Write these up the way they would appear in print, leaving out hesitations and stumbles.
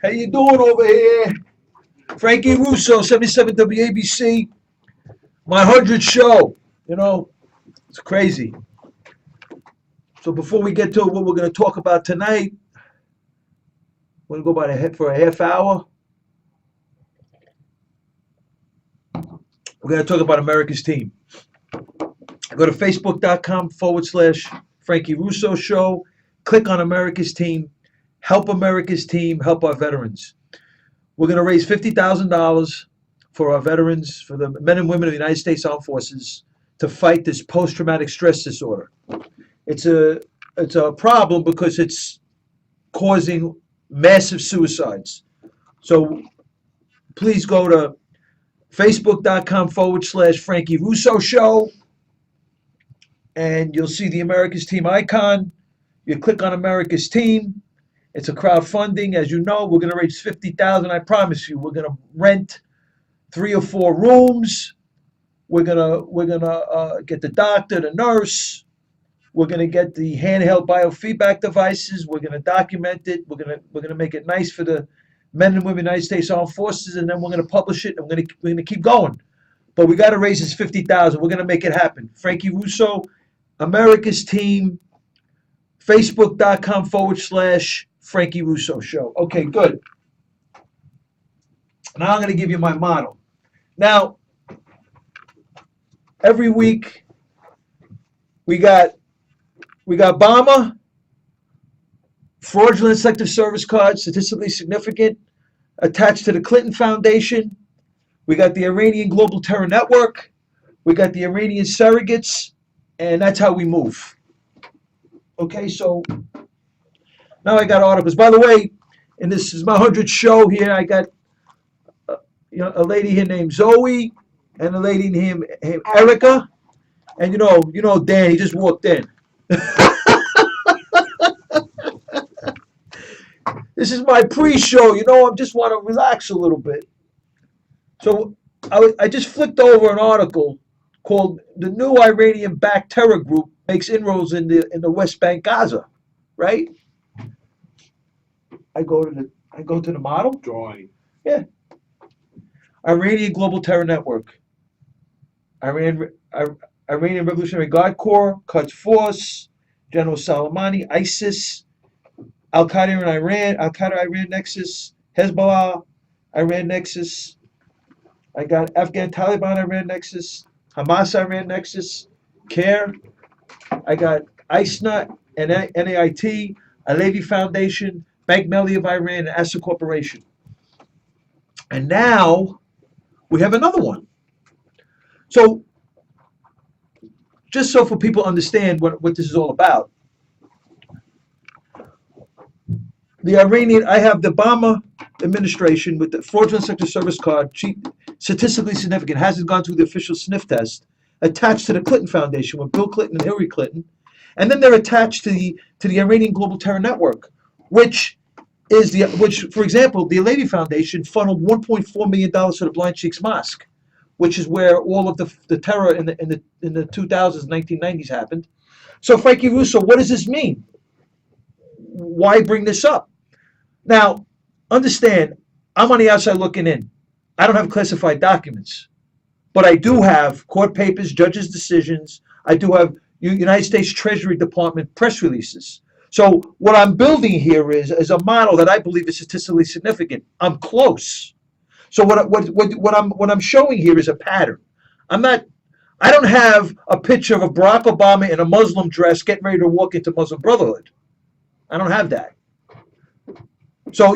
How you doing over here? Frankie Russo, 77 WABC, my 100th show. You know, it's crazy. So before we get to what we're going to talk about tonight, we're going to go for a half hour. We're going to talk about America's team. Go to facebook.com/Frankie Russo Show. Click on America's team. Help America's team. Help our veterans. We're going to raise $50,000 for our veterans, for the men and women of the United States Armed Forces, to fight this post-traumatic stress disorder. It's a problem because it's causing massive suicides. So please go to facebook.com/Frankie Russo Show, and you'll see the America's Team icon. You click on America's Team. It's a crowdfunding. As you know, we're going to raise $50,000. I promise you, we're going to rent 3 or 4 rooms. We're gonna get the doctor, the nurse. We're gonna get the handheld biofeedback devices. We're gonna document it. We're gonna make it nice for the men and women of the United States Armed Forces, and then we're gonna publish it. And we're gonna keep going. But we got to raise this $50,000. We're gonna make it happen. Frankie Russo, America's Team, Facebook.com/Frankie Russo Show. Okay, good. Now I'm gonna give you my motto. Now, every week we got Obama, fraudulent selective service cards, statistically significant, attached to the Clinton Foundation. We got the Iranian Global Terror Network. We got the Iranian surrogates, and that's how we move. Okay, so now I got articles. By the way, and this is my 100th show here. I got a lady here named Zoe and a lady named Erica. And you know Dan, he just walked in. This is my pre-show. I just want to relax a little bit. So I just flicked over an article called "The New Iranian-Backed Terror Group Makes Inroads in the West Bank, Gaza." Right? I go to the model. Drawing. Yeah. Iranian Global Terror Network. Iranian Revolutionary Guard Corps, Quds Force, General Soleimani, ISIS, Al-Qaeda in Iran, Al-Qaeda Iran Nexus, Hezbollah, Iran Nexus. I got Afghan Taliban Iran Nexus, Hamas Iran Nexus, CARE. I got ISNA and NAIT, Alevi Foundation, Bank Melli of Iran, and Assa Corporation. And now we have another one. So just so for people understand what this is all about, I have the Obama administration with the fraudulent sector service card, statistically significant, hasn't gone through the official sniff test, attached to the Clinton Foundation with Bill Clinton and Hillary Clinton, and then they're attached to the Iranian Global Terror Network, which, for example, the Alevi Foundation funneled $1.4 million to the Blind Sheikh's Mosque, which is where all of the terror in the 2000s, 1990s happened. So, Frankie Russo, what does this mean? Why bring this up? Now, understand, I'm on the outside looking in. I don't have classified documents, but I do have court papers, judges' decisions. I do have United States Treasury Department press releases. So what I'm building here is a model that I believe is statistically significant. I'm close. So what I'm showing here is a pattern. I don't have a picture of a Barack Obama in a Muslim dress getting ready to walk into Muslim Brotherhood. I don't have that. So,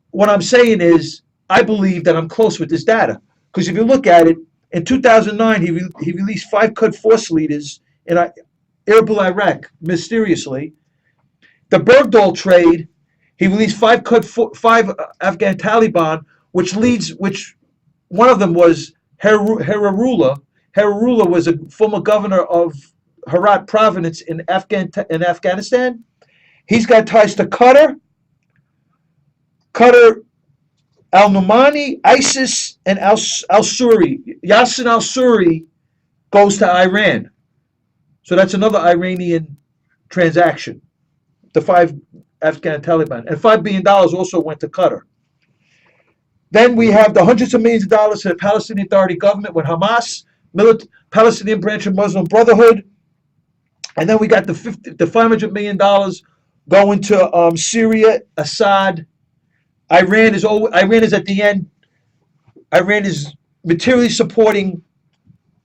what I'm saying is I believe that I'm close with this data. Because if you look at it, in 2009, he released 5 Quds Force leaders in Erbil, Iraq, mysteriously. The Bergdahl trade, he released 5 Afghan Taliban, which one of them was Herarullah. Herarullah was a former governor of Herat province in Afghanistan. He's got ties to Qatar, al-Numani, ISIS, and al-Suri. Yassin al-Suri goes to Iran. So that's another Iranian transaction. The 5 Afghan Taliban. And $5 billion also went to Qatar. Then we have the hundreds of millions of dollars to the Palestinian Authority government with Hamas, Palestinian branch of Muslim Brotherhood. And then we got the $500 million going to Syria, Assad. Iran is at the end. Iran is materially supporting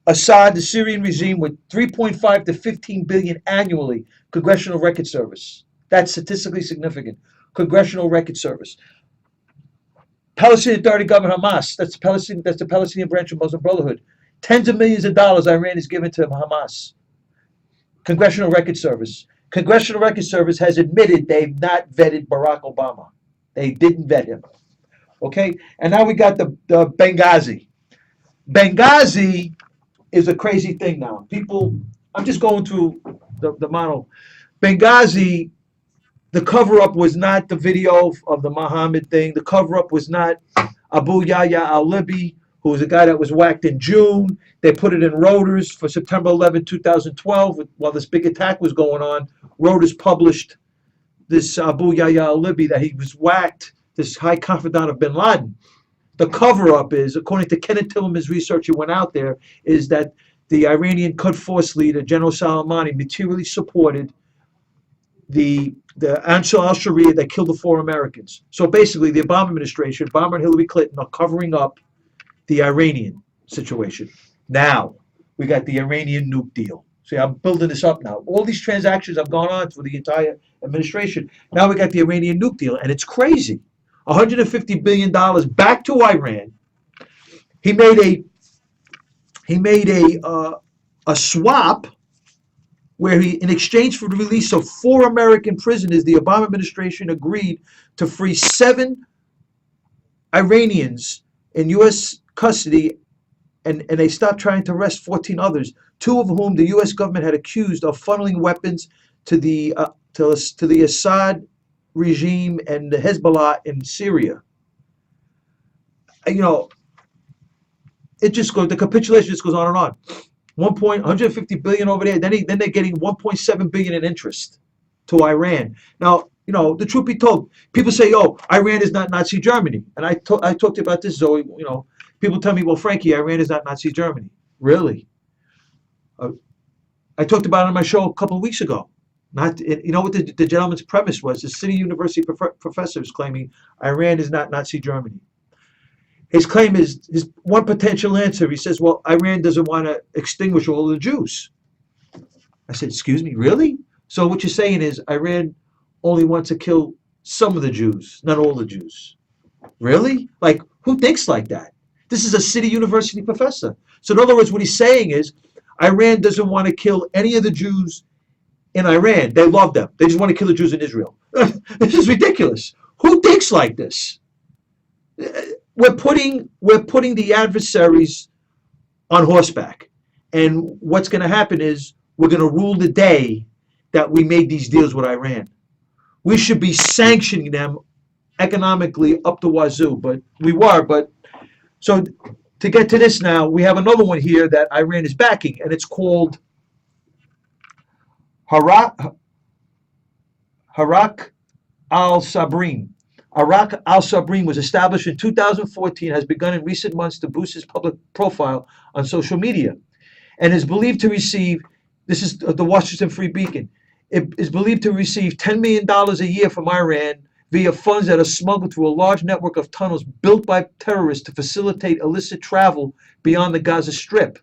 Assad, the Syrian regime, with 3.5 to 15 billion annually. Congressional Record Service. That's statistically significant. Congressional Record Service. Palestinian Authority government Hamas. That's the Palestinian branch of Muslim Brotherhood. Tens of millions of dollars Iran is given to Hamas. Congressional Record Service. Congressional Record Service has admitted they've not vetted Barack Obama. They didn't vet him. Okay? And now we got the Benghazi. Benghazi is a crazy thing now. People, I'm just going through the model. Benghazi, the cover-up was not the video of the Muhammad thing. The cover-up was not Abu Yahya al-Libi, who was a guy that was whacked in June. They put it in Reuters for September 11, 2012, while this big attack was going on. Reuters published this Abu Yahya al-Libi, that he was whacked, this high confidant of bin Laden. The cover-up is, according to Kenneth Tillman's research who went out there, is that the Iranian Quds Force leader, General Soleimani, materially supported the Ansar al-Sharia that killed the 4 Americans. So basically, the Obama administration, Obama and Hillary Clinton, are covering up the Iranian situation. Now, we got the Iranian nuke deal. See, I'm building this up now. All these transactions have gone on for the entire administration. Now we got the Iranian nuke deal, and it's crazy. $150 billion back to Iran. He made a swap where he, in exchange for the release of 4 American prisoners, the Obama administration agreed to free 7 Iranians in U.S. custody, and they stopped trying to arrest 14 others, 2 of whom the U.S. government had accused of funneling weapons to the Assad regime and the Hezbollah in Syria. You know, it just goes, the capitulation just goes on and on. 150 billion over there. Then they're getting 1.7 billion in interest to Iran. Now, you know, the truth be told, people say, "Oh, Iran is not Nazi Germany," and I talked about this, Zoe. You know, people tell me, "Well, Frankie, Iran is not Nazi Germany." Really? I talked about it on my show a couple of weeks ago. You know what the gentleman's premise was? The City University professor is claiming Iran is not Nazi Germany. His claim is, his one potential answer, he says, well, Iran doesn't want to extinguish all of the Jews. I said, excuse me, really? So what you're saying is Iran only wants to kill some of the Jews, not all the Jews. Really? Like, who thinks like that? This is a City University professor. So in other words, what he's saying is Iran doesn't want to kill any of the Jews in Iran. They love them. They just want to kill the Jews in Israel. This is ridiculous. Who thinks like this? We're putting the adversaries on horseback. And what's going to happen is we're going to rule the day that we made these deals with Iran. We should be sanctioning them economically up to wazoo, but we were. But so to get to this now, we have another one here that Iran is backing, and it's called Harak al-Sabrin. Harak al-Sabrin was established in 2014, has begun in recent months to boost his public profile on social media, and is believed to receive, this is the Washington Free Beacon, it is believed to receive $10 million a year from Iran via funds that are smuggled through a large network of tunnels built by terrorists to facilitate illicit travel beyond the Gaza Strip.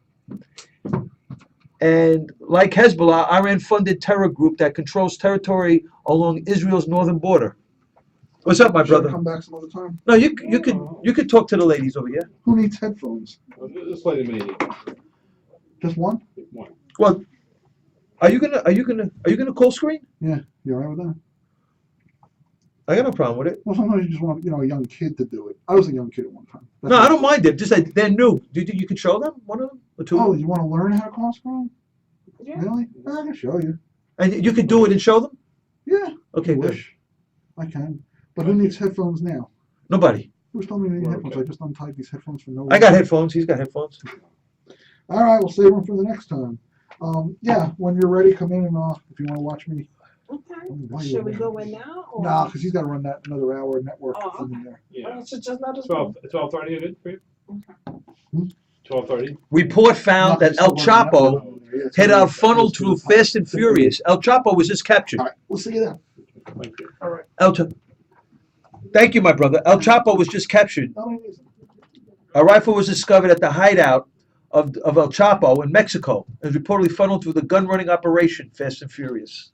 And like Hezbollah, Iran-funded terror group that controls territory along Israel's northern border. What's up, my brother? Come back some other time. No, you could talk to the ladies over here. Who needs headphones? Just play the mini. Just one? One. Well, are you gonna call screen? Yeah, you alright with that? I got no problem with it. Well, sometimes you just want, a young kid to do it. I was a young kid at one time. No, I don't mind it. Just that they're new. Do you think you could show them one of them or two? Oh, you want to learn how to call screen? Yeah. Really? I can show you. And you could do it and show them? Yeah. Okay, I good. wish. I can. But who needs headphones now? Nobody. Who's told me to need Well, headphones? okay. I just untied these headphones for no reason. I got headphones. He's got headphones. All right, we'll save them for the next time. Yeah, when you're ready, come in and if you want to watch me Why Should we you- go in now? Or? Nah, because he's got to run that another hour network Oh, thing in there. Yeah. So just let us go. 12:30 good for you? Hmm? 12:30? Report found No, that 'cause El he's still running the Chapo network in there. Yeah, it's had gonna a be- funnel it's through gonna be- Fast and Furious. El Chapo was just captured. All right, we'll see you then. Thank you. All right. Thank you, my brother. El Chapo was just captured. No, it isn't. A rifle was discovered at the hideout of El Chapo in Mexico and reportedly funneled through the gun running operation, Fast and Furious.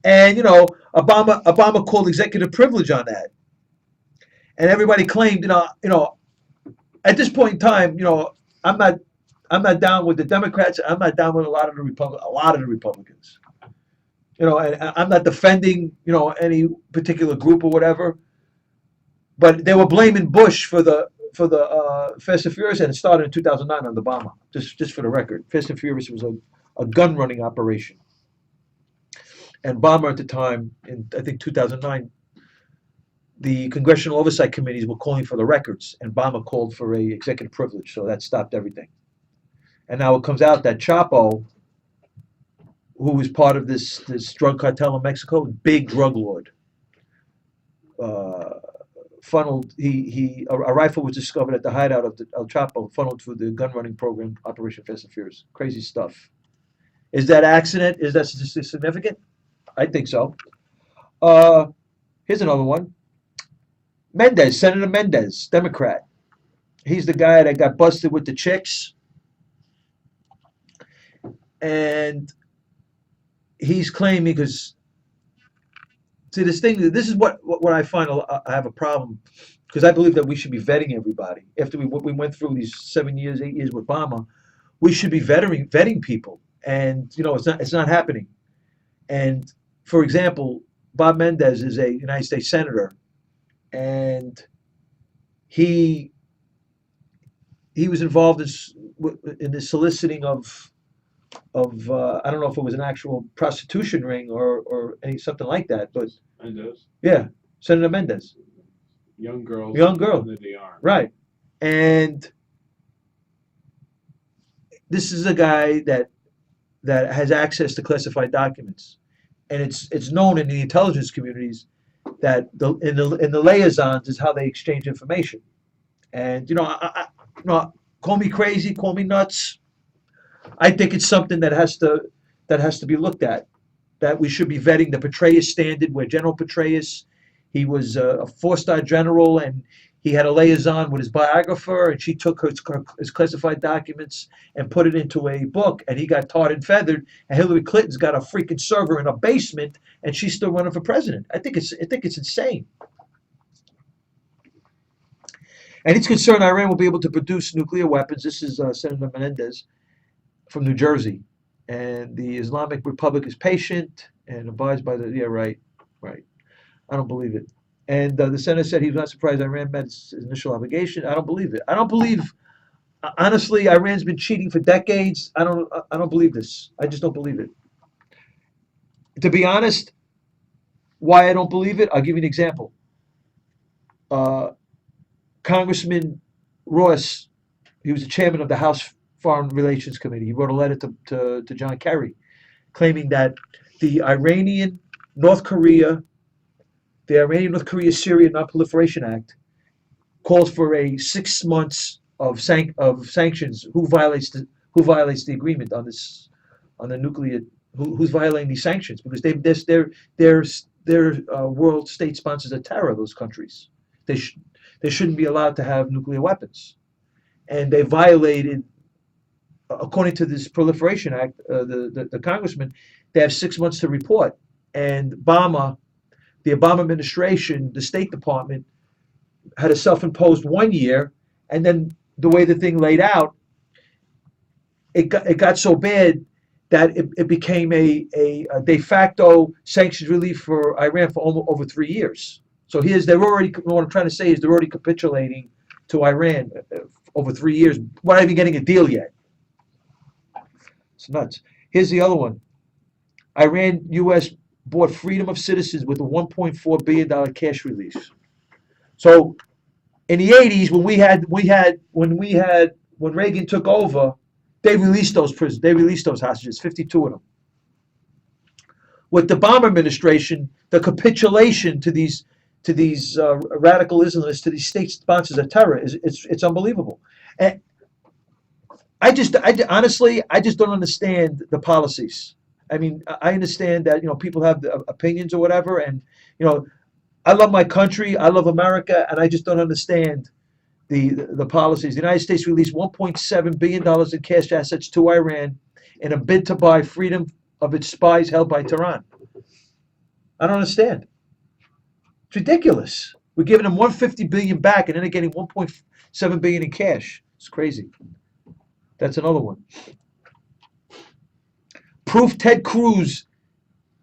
And Obama called executive privilege on that. And everybody claimed, at this point in time, I'm not down with the Democrats. I'm not down with a lot of the Republicans. And I'm not defending, any particular group or whatever. But they were blaming Bush for the Fast and Furious, and it started in 2009 under Obama. Just for the record, Fast and Furious was a gun running operation. And Obama at the time, in I think 2009, the Congressional Oversight Committees were calling for the records, and Obama called for a executive privilege, so that stopped everything. And now it comes out that Chapo, who was part of this drug cartel in Mexico, big drug lord, funneled. A rifle was discovered at the hideout of El Chapo, funneled through the gun running program, Operation Fast and Furious. Crazy stuff. Is that accident? Is that significant? I think so. Here's another one. Senator Mendez, Democrat. He's the guy that got busted with the chicks. And he's claiming, because, see, this is what I find I have a problem, because I believe that we should be vetting everybody. After we went through these 8 years with Obama, we should be vetting people. And, it's not happening. And, for example, Bob Mendez is a United States Senator, and he was involved in the soliciting of I don't know if it was an actual prostitution ring or something like that, but Mendez, yeah, Senator Mendez, young girls. Young girl. Under the arm. right? And this is a guy that has access to classified documents, and it's known in the intelligence communities that in the liaisons is how they exchange information. And call me crazy, call me nuts. I think it's something that has to be looked at. That we should be vetting the Petraeus standard, where General Petraeus, he was a 4-star general, and he had a liaison with his biographer, and she took his classified documents and put it into a book, and he got tarred and feathered, and Hillary Clinton's got a freaking server in a basement, and she's still running for president. I think it's insane. And he's concerned Iran will be able to produce nuclear weapons. This is Senator Menendez from New Jersey. And the Islamic Republic is patient and abides by right. I don't believe it. And the senator said he was not surprised Iran met its initial obligation. I don't believe it. I don't believe, honestly, Iran's been cheating for decades. I don't believe this. I just don't believe it. To be honest, why I don't believe it, I'll give you an example. Congressman Ross, he was the chairman of the House Foreign Relations Committee. He wrote a letter to John Kerry claiming that the Iranian-North Korea Syria Non-Proliferation Act calls for a 6 months of sanctions. Who violates the agreement on the nuclear? Who's violating these sanctions? Because they're world state sponsors of terror. Those countries, they shouldn't be allowed to have nuclear weapons, and they violated. According to this Proliferation Act, the congressman, they have 6 months to report. And the Obama administration, the State Department, had a self-imposed 1 year, and then the way the thing laid out, it got so bad that it became a de facto sanctions relief for Iran for over 3 years. So what I'm trying to say is they're already capitulating to Iran over 3 years without even getting a deal yet. It's nuts. Here's the other one. Iran, U.S. bought freedom of citizens with a $1.4 billion cash release. So in the 80s, when Reagan took over, They released those prisoners. They released those hostages, 52 of them. With the Obama administration, the capitulation to these radical Islamists, to these state sponsors of terror, it's unbelievable. And honestly, I just don't understand the policies. I mean, I understand that people have opinions or whatever, and I love my country, I love America, and I just don't understand the policies. The United States released $1.7 billion in cash assets to Iran in a bid to buy freedom of its spies held by Tehran. I don't understand. It's ridiculous. We're giving them $150 billion back, and then they're getting $1.7 billion in cash. It's crazy. That's another one. Proof Ted Cruz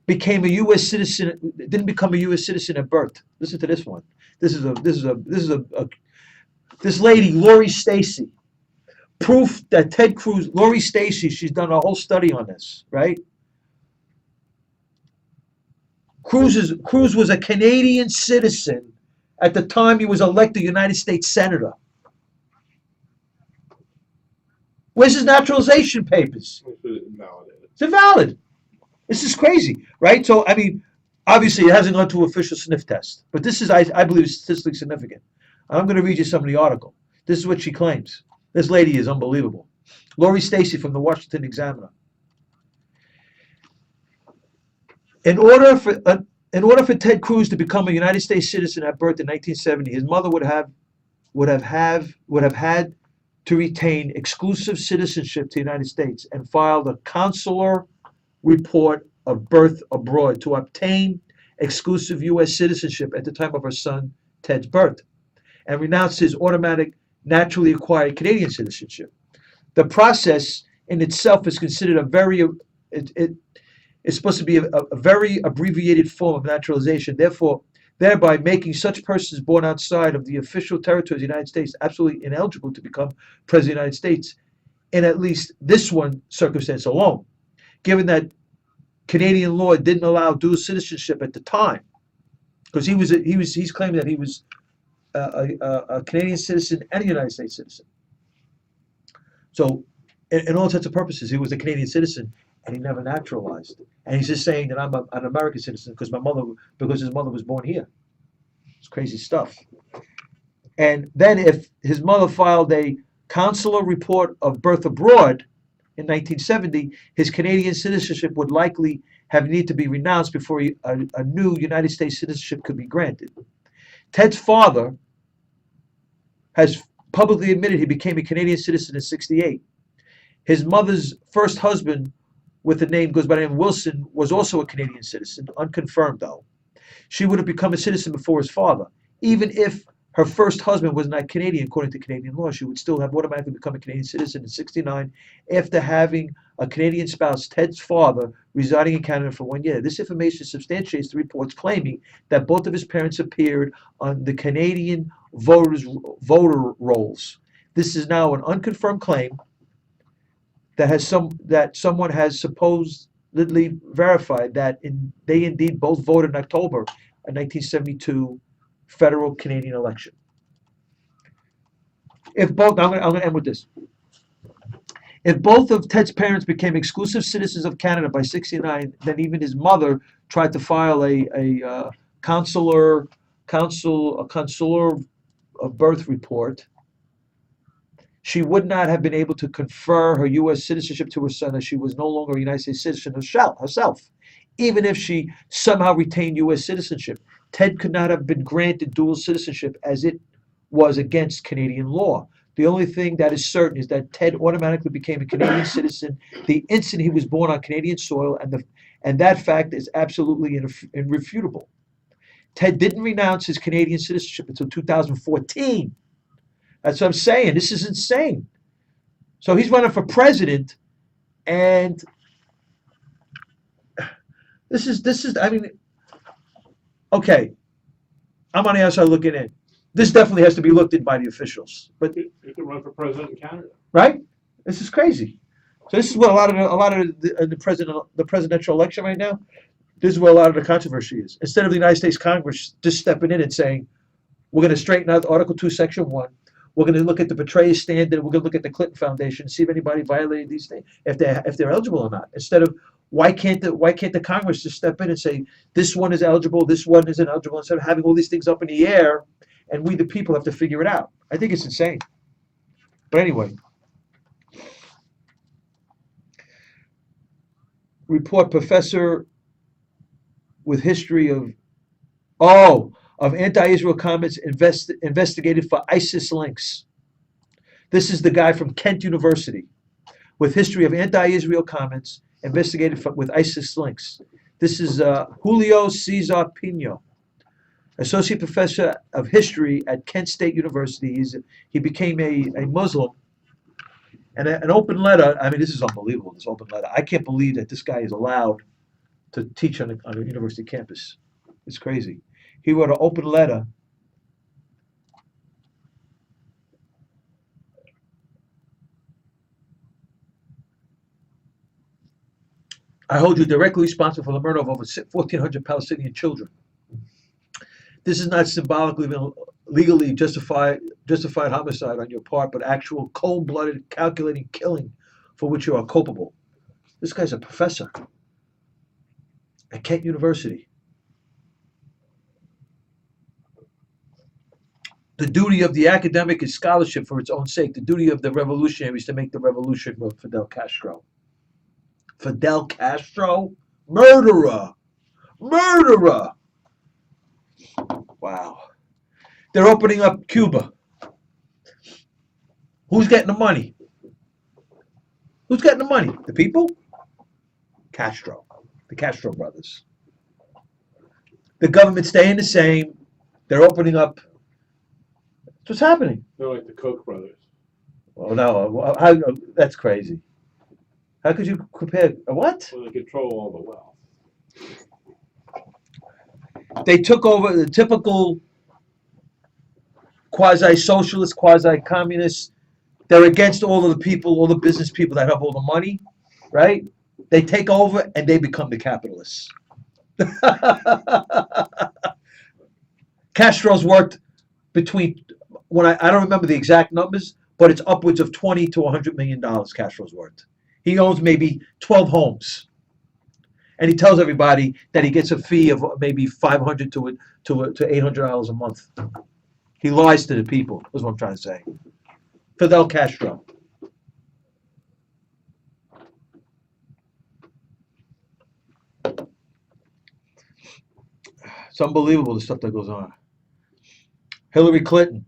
became a U.S. citizen, didn't become a U.S. citizen at birth. Listen to this one. This lady, Lori Stacy. Proof that Ted Cruz, Lori Stacy, she's done a whole study on this, right? Cruz was a Canadian citizen at the time he was elected United States Senator. Where's his naturalization papers? It's invalid. This is crazy, right? So, I mean, obviously it hasn't gone to an official sniff test, but this is, I believe, statistically significant. I'm going to read you some of the article. This is what she claims. This lady is unbelievable. Lori Stacy from the Washington Examiner. In order for Ted Cruz to become a United States citizen at birth in 1970, his mother would have had to retain exclusive citizenship to the United States and filed a consular report of birth abroad to obtain exclusive U.S. citizenship at the time of her son Ted's birth, and renounced his automatic, naturally acquired Canadian citizenship. The process in itself is considered it's supposed to be a very abbreviated form of naturalization, thereby making such persons born outside of the official territory of the United States absolutely ineligible to become President of the United States, in at least this one circumstance alone, given that Canadian law didn't allow dual citizenship at the time, because he's claiming that he was a Canadian citizen and a United States citizen. So, in all intents and purposes, he was a Canadian citizen, and he never naturalized. And he's just saying that I'm an American citizen because his mother was born here. It's crazy stuff. And then, if his mother filed a consular report of birth abroad in 1970, his Canadian citizenship would likely have needed to be renounced before a new United States citizenship could be granted. Ted's father has publicly admitted he became a Canadian citizen in '68. His mother's first husband, with the name goes by the name Wilson, was also a Canadian citizen, unconfirmed though. She would have become a citizen before his father. Even if her first husband was not Canadian, according to Canadian law, she would still have automatically become a Canadian citizen in '69 after having a Canadian spouse, Ted's father, residing in Canada for 1 year. This information substantiates the reports claiming that both of his parents appeared on the Canadian voter rolls. This is now an unconfirmed claim that someone has supposedly verified that they indeed both voted in October of 1972 federal Canadian election. I'm going to end with this. If both of Ted's parents became exclusive citizens of Canada by '69, then even his mother tried to file a consular birth report. She would not have been able to confer her U.S. citizenship to her son, as she was no longer a United States citizen herself. Even if she somehow retained U.S. citizenship, Ted could not have been granted dual citizenship, as it was against Canadian law. The only thing that is certain is that Ted automatically became a Canadian citizen the instant he was born on Canadian soil, and that fact is absolutely irrefutable. Ted didn't renounce his Canadian citizenship until 2014. That's what I'm saying. This is insane. So he's running for president, and this is. I mean, okay, I'm on the outside looking in. This definitely has to be looked at by the officials. But You could run for president in Canada. right? This is crazy. So this is what a lot of the presidential election right now. This is where a lot of the controversy is. Instead of the United States Congress just stepping in and saying, we're going to straighten out Article 2, Section 1. We're going to look at the Petraeus standard. We're going to look at the Clinton Foundation and see if anybody violated these things, if they're eligible or not. Instead of why can't the Congress just step in and say this one is eligible, this one isn't eligible, instead of having all these things up in the air, and we the people have to figure it out. I think it's insane. But anyway, report professor with history of anti-Israel comments investigated for ISIS links. This is the guy from Kent University with history of anti-Israel comments investigated with ISIS links. This is Julio Cesar Pino, associate professor of history at Kent State University. He became a Muslim. And an open letter, I mean, this is unbelievable, this open letter. I can't believe that this guy is allowed to teach on a university campus. It's crazy. He wrote an open letter I hold you directly responsible for the murder of over 1,400 Palestinian children. This is not symbolically, legally justified homicide on your part, but actual cold-blooded, calculating killing for which you are culpable. This guy's a professor at Kent University. The duty of the academic is scholarship for its own sake. The duty of the revolutionary is to make the revolution with Fidel Castro. Fidel Castro? Murderer! Murderer! Wow. They're opening up Cuba. Who's getting the money? Who's getting the money? The people? Castro. The Castro brothers. The government staying the same. They're opening up. What's happening? They're like the Koch brothers. Oh no! How, that's crazy. How could you compare what? Well, they control all the wealth. They took over the typical quasi-socialist, quasi-communist. They're against all of the people, all the business people that have all the money, right? They take over and they become the capitalists. Castro's worked between I don't remember the exact numbers, but it's upwards of $20 to $100 million Castro's worth. He owns maybe 12 homes. And he tells everybody that he gets a fee of maybe $500 to $800 a month. He lies to the people, is what I'm trying to say. Fidel Castro. It's unbelievable the stuff that goes on. Hillary Clinton.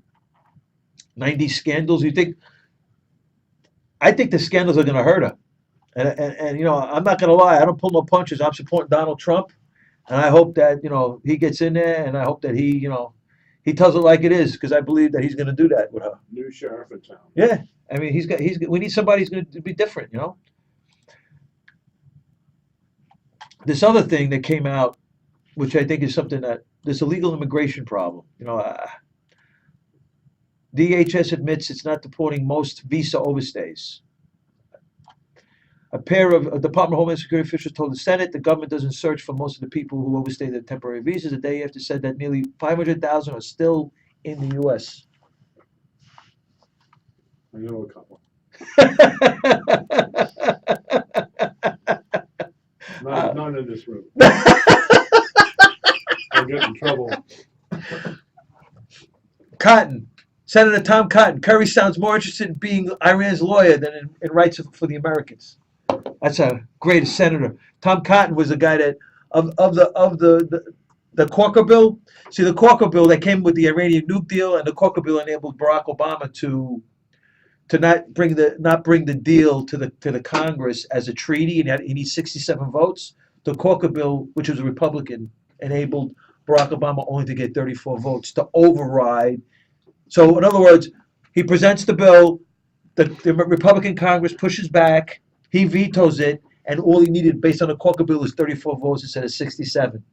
90 scandals. I think the scandals are going to hurt her. And you know, I'm not going to lie. I don't pull no punches. I'm supporting Donald Trump. And I hope that, you know, he gets in there, and I hope that he, you know, he tells it like it is, because I believe that he's going to do that with her. New sheriff in town. Yeah. I mean, we need somebody who's going to be different, you know. This other thing that came out, which I think is something that, this illegal immigration problem, you know, DHS admits it's not deporting most visa overstays. A pair of Department of Homeland Security officials told the Senate the government doesn't search for most of the people who overstay their temporary visas. The day after said that nearly 500,000 are still in the U.S. I know a couple. None in this room. I'll get in trouble. Cotton. Senator Tom Cotton. Kerry sounds more interested in being Iran's lawyer than in rights for the Americans. That's a great senator. Tom Cotton was a guy that of the Corker bill. See, the Corker bill that came with the Iranian nuke deal, and the Corker bill enabled Barack Obama to not bring the deal to the Congress as a treaty, and he needs 67 votes. The Corker bill, which was a Republican, enabled Barack Obama only to get 34 votes to override. So, in other words, he presents the bill, the Republican Congress pushes back, he vetoes it, and all he needed based on the Corker bill is 34 votes instead of 67.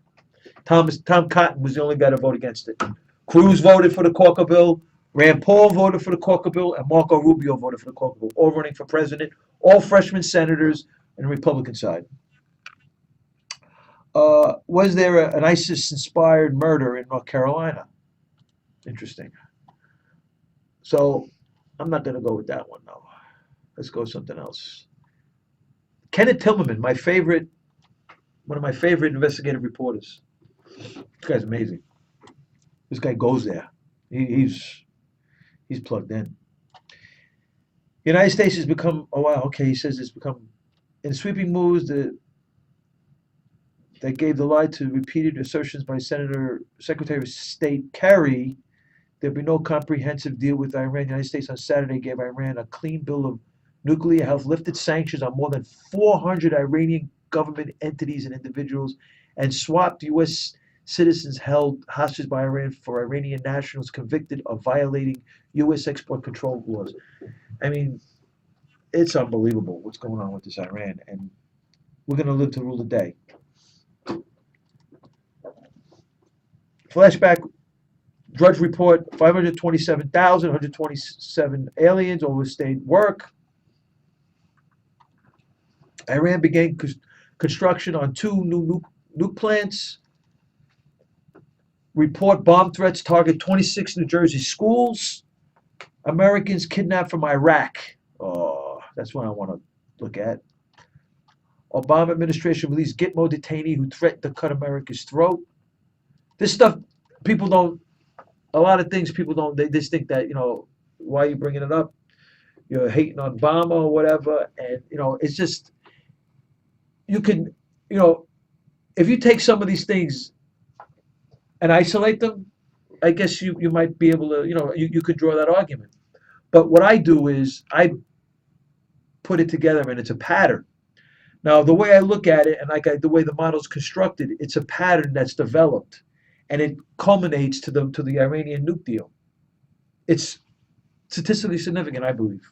Tom Cotton was the only guy to vote against it. Cruz voted for the Corker bill, Rand Paul voted for the Corker bill, and Marco Rubio voted for the Corker bill, all running for president, all freshman senators on the Republican side. Was there an ISIS-inspired murder in North Carolina? Interesting. So I'm not going to go with that one, though. Let's go with something else. Kenneth Tillerman, one of my favorite investigative reporters. This guy's amazing. This guy goes there. He's plugged in. The United States has become, oh wow, okay, he says it's become, in sweeping moves that gave the lie to repeated assertions by Secretary of State Kerry, there'd be no comprehensive deal with Iran. The United States on Saturday gave Iran a clean bill of nuclear health, lifted sanctions on more than 400 Iranian government entities and individuals, and swapped U.S. citizens held hostage by Iran for Iranian nationals convicted of violating U.S. export control laws. I mean, it's unbelievable what's going on with this Iran, and we're going to live to rule the day. Flashback, Drudge report, 527,127 aliens overstayed work. Iran began construction on 2 new nuke plants. Report bomb threats target 26 New Jersey schools. Americans kidnapped from Iraq. Oh, that's what I want to look at. Obama administration released Gitmo detainee who threatened to cut America's throat. This stuff, people don't, a lot of things people don't, they just think that, why are you bringing it up? You're hating on Obama or whatever. And, it's just, you can, if you take some of these things and isolate them, I guess you might be able to, you could draw that argument. But what I do is I put it together and it's a pattern. Now, the way I look at it and the way the model's constructed, it's a pattern that's developed and it culminates to the Iranian nuke deal. It's statistically significant, I believe,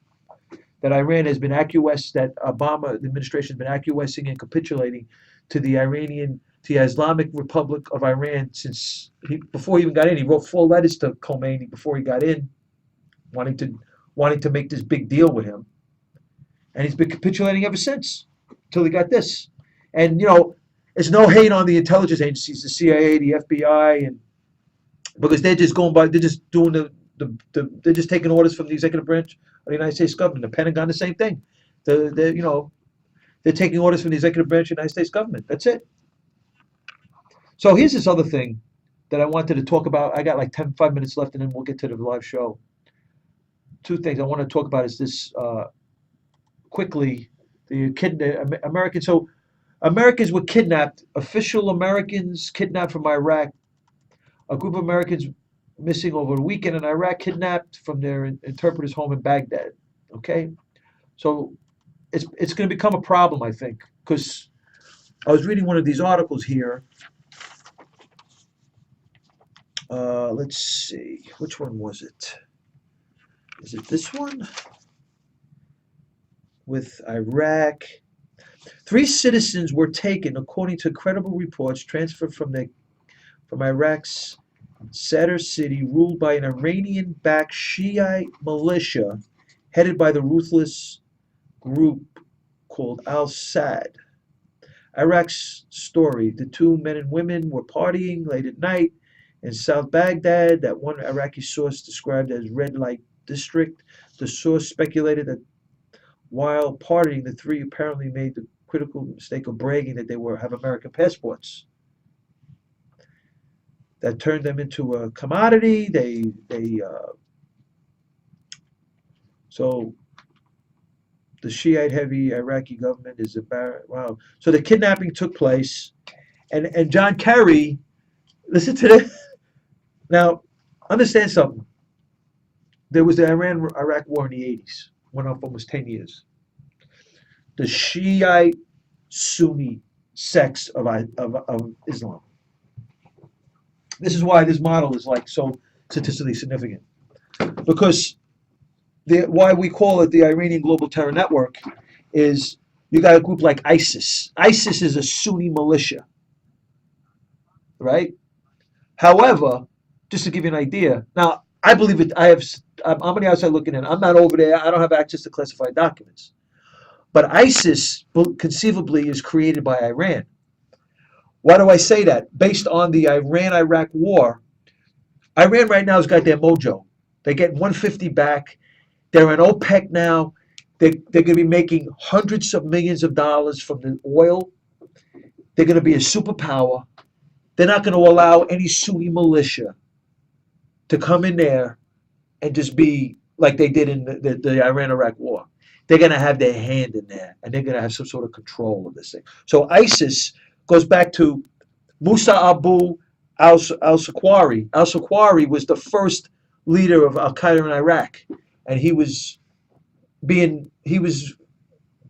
that Iran has been that Obama administration has been acquiescing and capitulating to the Islamic Republic of Iran since before he even got in. He wrote 4 letters to Khomeini before he got in, wanting to make this big deal with him, and he's been capitulating ever since until he got this. And it's no hate on the intelligence agencies, the CIA, the FBI, and because they're just doing they're just taking orders from the executive branch of the United States government. The Pentagon, the same thing. They're taking orders from the executive branch of the United States government. That's it. So here's this other thing that I wanted to talk about. I got like 5 minutes left, and then we'll get to the live show. 2 things I want to talk about is this quickly. The Americans. So Americans were kidnapped. Official Americans kidnapped from Iraq. A group of Americans missing over the weekend in Iraq, kidnapped from their interpreter's home in Baghdad. Okay, so it's going to become a problem, I think, because I was reading one of these articles here. Let's see, which one was it? Is it this one? With Iraq. 3 citizens were taken, according to credible reports, transferred from Iraq's Sadr city, ruled by an Iranian-backed Shiite militia headed by the ruthless group called Al-Sad. Iraq's story. The 2 men and women were partying late at night in South Baghdad, that one Iraqi source described as red light district. The source speculated that while partying, the 3 apparently made the critical mistake of bragging that they have American passports. That turned them into a commodity. So the Shiite-heavy Iraqi government is wow. So the kidnapping took place, and John Kerry, listen to this. Now, understand something. There was the Iran-Iraq war in the 80s. Went on for almost 10 years. The Shiite Sunni sects of Islam. This is why this model is like so statistically significant. Because why we call it the Iranian Global Terror Network is you got a group like ISIS. ISIS is a Sunni militia, right? However, just to give you an idea, now I believe it. I'm on the outside looking in. I'm not over there. I don't have access to classified documents. But ISIS conceivably is created by Iran. Why do I say that? Based on the Iran-Iraq war, Iran right now has got their mojo. They're getting 150 back. They're in OPEC now. They're going to be making hundreds of millions of dollars from the oil. They're going to be a superpower. They're not going to allow any Sunni militia to come in there and just be like they did in the Iran-Iraq war. They're going to have their hand in there, and they're going to have some sort of control of this thing. So ISIS goes back to Musa Abu al-Sakwari. Al-Sakwari was the first leader of Al-Qaeda in Iraq, and he was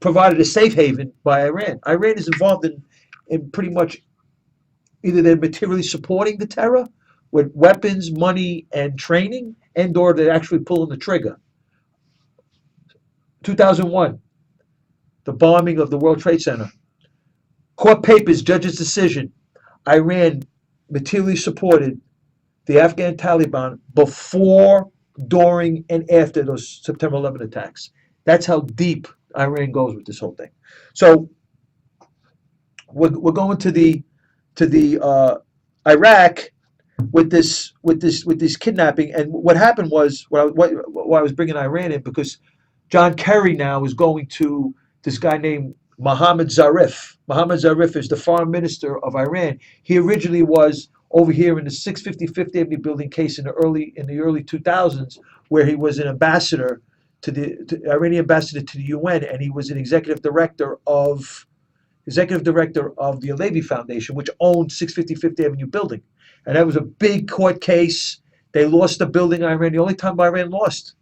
provided a safe haven by Iran. Iran is involved in pretty much either they're materially supporting the terror with weapons, money, and training, and or they're actually pulling the trigger. 2001, the bombing of the World Trade Center. Court papers, judge's decision. Iran materially supported the Afghan Taliban before, during, and after those September 11 attacks. That's how deep Iran goes with this whole thing. So we're going to the Iraq with this kidnapping, and what happened was why I was bringing Iran in, because John Kerry now is going to this guy named Mohammad Zarif. Mohammad Zarif is the foreign minister of Iran. He originally was over here in the 650 Fifth Avenue building case in the early 2000s, where he was an ambassador to the Iranian ambassador to the UN, and he was an executive director of the Alevi Foundation, which owned 650 Fifth Avenue building. And that was a big court case. They lost the building in Iran. The only time Iran lost.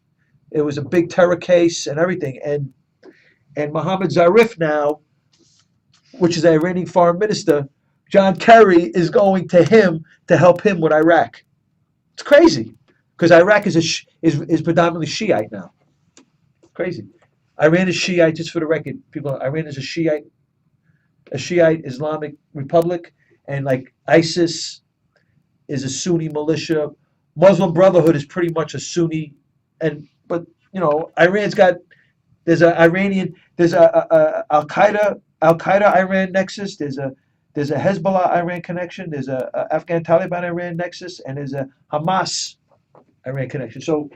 It was a big terror case and everything. And Mohammad Zarif now, which is the Iranian foreign minister, John Kerry is going to him to help him with Iraq. It's crazy, because Iraq is predominantly Shiite now. Crazy. Iran is Shiite, just for the record, people. Iran is a Shiite Islamic republic, and like ISIS is a Sunni militia. Muslim Brotherhood is pretty much a Sunni, but Iran's got there's a Al Qaeda Iran nexus. There's a Hezbollah Iran connection. There's a Afghan Taliban Iran nexus, and there's a Hamas Iran connection. So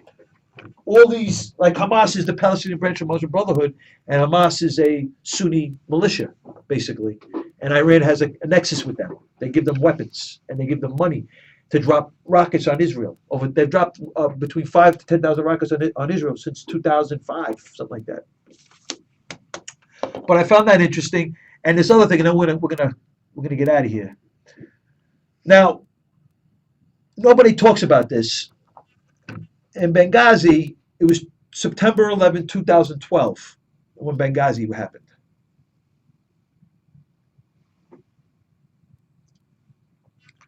all these, like Hamas is the Palestinian branch of Muslim Brotherhood, and Hamas is a Sunni militia, basically. And Iran has a nexus with them. They give them weapons and they give them money to drop rockets on Israel. They've dropped between 5,000 to 10,000 rockets on Israel since 2005, something like that. But I found that interesting. And this other thing, and then we're gonna get out of here. Now, nobody talks about this. In Benghazi, it was September 11, 2012, when Benghazi happened.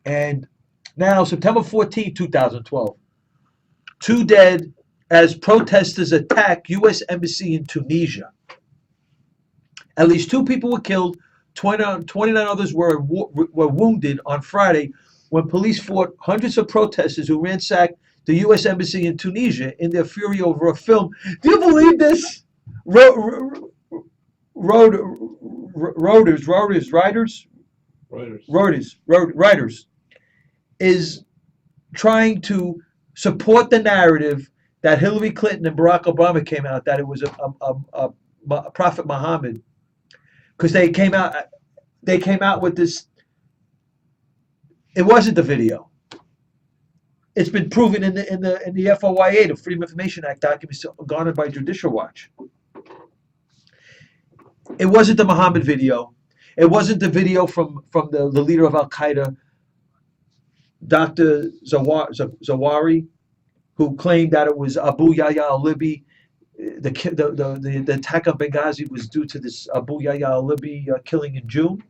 And now, September 14, 2012, 2 dead as protesters attack U.S. Embassy in Tunisia. At least 2 people were killed, 29 others were wounded on Friday when police fought hundreds of protesters who ransacked the U.S. Embassy in Tunisia in their fury over a film. Do you believe this? Reuters is trying to support the narrative that Hillary Clinton and Barack Obama came out, that it was a Prophet Muhammad, because they came out with this. It wasn't the video. It's been proven in the FOIA, the Freedom of Information Act documents garnered by Judicial Watch. It wasn't the Muhammad video. It wasn't the video from the leader of Al Qaeda, Dr. Zawahiri, who claimed that it was Abu Yahya al-Libi. The attack on Benghazi was due to this Abu Yahya al-Libi killing in June.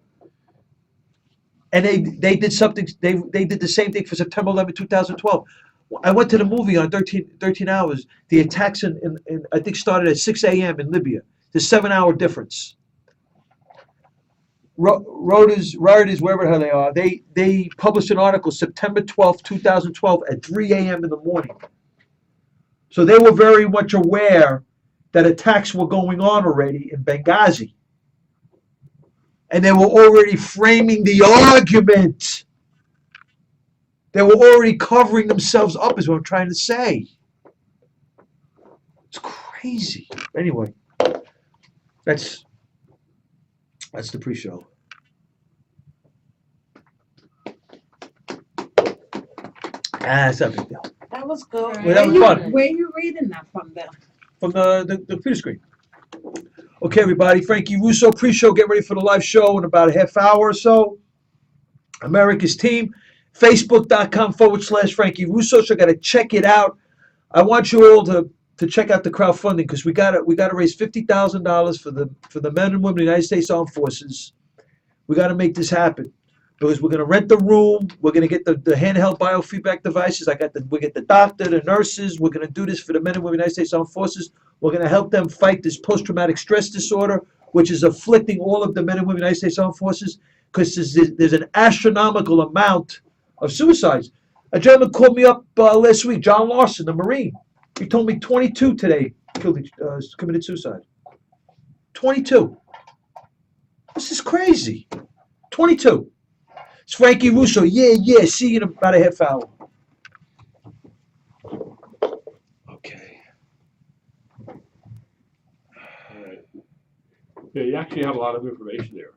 And they did something. They did the same thing for September 11, 2012. I went to the movie on 13 hours. The attacks in I think started at 6 a.m. in Libya. There's a 7-hour difference. Reuters, wherever the hell they are, they published an article September 12, 2012 at 3 a.m. in the morning. So they were very much aware that attacks were going on already in Benghazi. And they were already framing the argument. They were already covering themselves up, is what I'm trying to say. crazy. Anyway, that's the pre-show. It's not a big deal. That was good. Well, that was fun. Where you reading that from there? From the computer screen. Okay, everybody. Frankie Russo pre-show. Get ready for the live show in about a half hour or so. America's Team. Facebook.com/Frankie Russo. So I got to check it out. I want you all to check out the crowdfunding because we got to raise $50,000 for the men and women of the United States Armed Forces. We got to make this happen because we're going to rent the room. We're going to get the handheld biofeedback devices. We get the doctor, the nurses. We're going to do this for the men and women of the United States Armed Forces. We're going to help them fight this post-traumatic stress disorder, which is afflicting all of the men and women of the United States Armed Forces because there's an astronomical amount of suicides. A gentleman called me up last week, John Larson, a Marine. He told me 22 today committed suicide. 22. This is crazy. 22. It's Frankie Russo. Yeah. See you in about a half hour. Okay. All right. Yeah, you actually have a lot of information there.